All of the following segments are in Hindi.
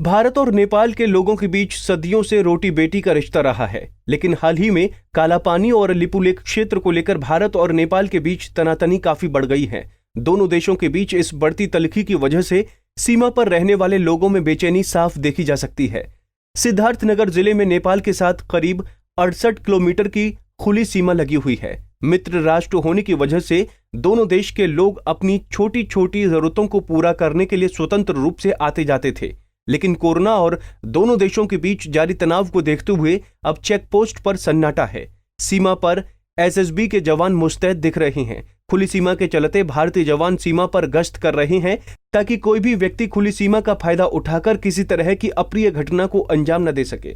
भारत और नेपाल के लोगों के बीच सदियों से रोटी बेटी का रिश्ता रहा है, लेकिन हाल ही में कालापानी और लिपुलेख क्षेत्र को लेकर भारत और नेपाल के बीच तनातनी काफी बढ़ गई है। दोनों देशों के बीच इस बढ़ती तलखी की वजह से सीमा पर रहने वाले लोगों में बेचैनी साफ देखी जा सकती है। सिद्धार्थनगर जिले में नेपाल के साथ करीब 68 किलोमीटर की खुली सीमा लगी हुई है। मित्र राष्ट्र होने की वजह से दोनों देश के लोग अपनी छोटी छोटी जरूरतों को पूरा करने के लिए स्वतंत्र रूप से आते जाते थे, लेकिन कोरोना और दोनों देशों के बीच जारी तनाव को देखते हुए अब चेक पोस्ट पर सन्नाटा है। सीमा पर एसएसबी के जवान मुस्तैद दिख रहे हैं। खुली सीमा के चलते भारतीय जवान सीमा पर गश्त कर रहे हैं ताकि कोई भी व्यक्ति खुली सीमा का फायदा उठाकर किसी तरह की अप्रिय घटना को अंजाम न दे सके।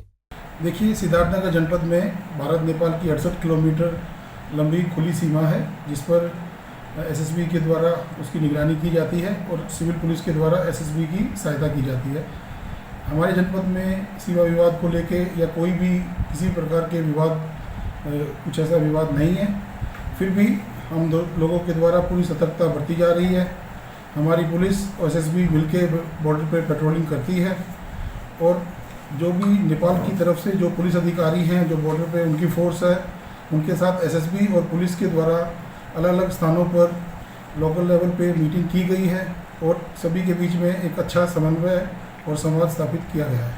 देखिए, सिद्धार्थनगर जनपद में भारत नेपाल की 68 किलोमीटर लंबी खुली सीमा है, जिस पर एसएसबी के द्वारा उसकी निगरानी की जाती है और सिविल पुलिस के द्वारा एसएसबी की सहायता की जाती है। हमारे जनपद में सीमा विवाद को लेके या कोई भी किसी प्रकार के विवाद, कुछ ऐसा विवाद नहीं है। फिर भी हम लोगों के द्वारा पूरी सतर्कता बरती जा रही है। हमारी पुलिस और एसएसबी मिलकर बॉर्डर पर पेट्रोलिंग करती है और जो भी नेपाल की तरफ से जो पुलिस अधिकारी हैं, जो बॉर्डर पे उनकी फोर्स है, उनके साथ एसएसबी और पुलिस के द्वारा अलग अलग स्थानों पर लोकल लेवल पे मीटिंग की गई है और सभी के बीच में एक अच्छा समन्वय और संवाद स्थापित किया गया है।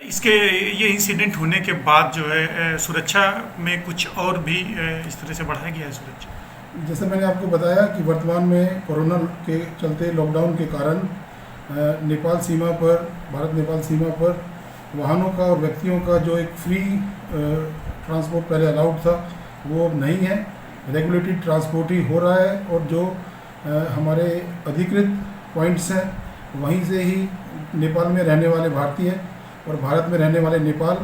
इसके ये इंसिडेंट होने के बाद जो है सुरक्षा में कुछ और भी इस तरह से बढ़ाया गया है सुरक्षा। जैसे मैंने आपको बताया कि वर्तमान में कोरोना के चलते लॉकडाउन के कारण नेपाल सीमा पर, भारत नेपाल सीमा पर वाहनों का और व्यक्तियों का जो एक फ्री ट्रांसपोर्ट पहले अलाउड था, वो नहीं है। रेगुलेटेड ट्रांसपोर्ट ही हो रहा है और जो हमारे अधिकृत पॉइंट्स हैं वहीं से ही नेपाल में रहने वाले भारतीय और भारत में रहने वाले नेपाल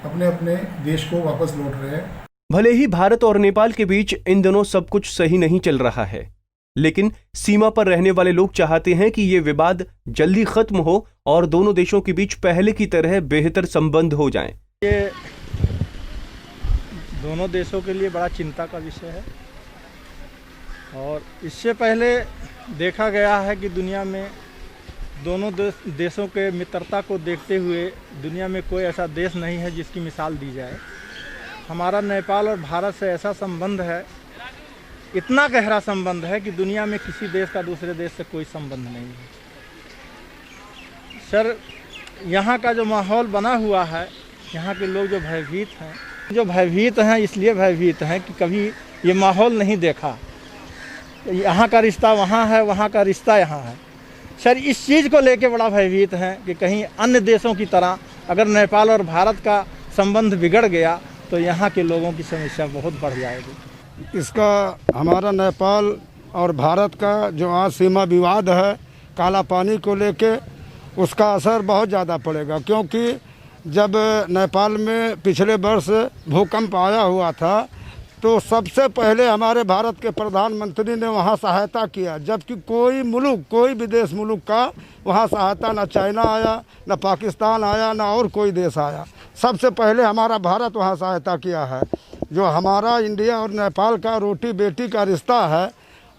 अपने अपने देश को वापस लौट रहे हैं। भले ही भारत और नेपाल के बीच इन दिनों सब कुछ सही नहीं चल रहा है, लेकिन सीमा पर रहने वाले लोग चाहते हैं कि ये विवाद जल्दी खत्म हो और दोनों देशों के बीच पहले की तरह बेहतर संबंध हो जाएं। ये दोनों देशों के लिए बड़ा चिंता का विषय है और इससे पहले देखा गया है कि दुनिया में दोनों देशों के मित्रता को देखते हुए दुनिया में कोई ऐसा देश नहीं है जिसकी मिसाल दी जाए। हमारा नेपाल और भारत से ऐसा संबंध है, इतना गहरा संबंध है कि दुनिया में किसी देश का दूसरे देश से कोई संबंध नहीं है। सर, यहाँ का जो माहौल बना हुआ है, यहाँ के लोग जो भयभीत हैं इसलिए भयभीत हैं कि कभी ये माहौल नहीं देखा। यहाँ का रिश्ता वहाँ है, वहाँ का रिश्ता यहाँ है। सर, इस चीज़ को लेके बड़ा भयभीत हैं कि कहीं अन्य देशों की तरह अगर नेपाल और भारत का संबंध बिगड़ गया तो यहाँ के लोगों की समस्या बहुत बढ़ जाएगी। इसका हमारा नेपाल और भारत का जो आज सीमा विवाद है काला पानी को लेके, उसका असर बहुत ज़्यादा पड़ेगा, क्योंकि जब नेपाल में पिछले वर्ष भूकंप आया हुआ था तो सबसे पहले हमारे भारत के प्रधानमंत्री ने वहाँ सहायता किया, जबकि कोई विदेश मुल्क का वहाँ सहायता, न चाइना आया, न पाकिस्तान आया, न और कोई देश आया। सबसे पहले हमारा भारत वहाँ सहायता किया है। जो हमारा इंडिया और नेपाल का रोटी बेटी का रिश्ता है,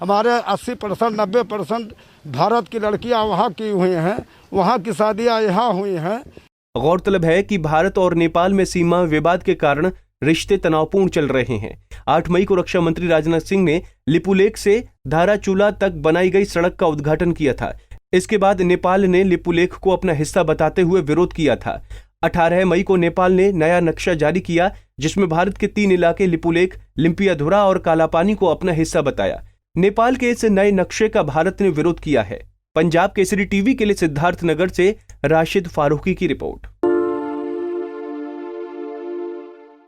हमारे 80% 90% भारत की लड़कियाँ वहाँ की हुई हैं, वहाँ की शादियाँ यहाँ हुई हैं। गौरतलब है कि भारत और नेपाल में सीमा विवाद के कारण रिश्ते तनावपूर्ण चल रहे हैं। 8 मई को रक्षा मंत्री राजनाथ सिंह ने लिपुलेख से धाराचूला तक बनाई गई सड़क का उद्घाटन किया था। इसके बाद नेपाल ने लिपुलेख को अपना हिस्सा बताते हुए विरोध किया था। 18 मई को नेपाल ने नया नक्शा जारी किया, जिसमें भारत के 3 इलाके लिपुलेख, लिम्पियाधुरा और कालापानी को अपना हिस्सा बताया। नेपाल के इस नए नक्शे का भारत ने विरोध किया है। पंजाब केसरी टीवी के लिए सिद्धार्थनगर से राशिद फारूकी की रिपोर्ट।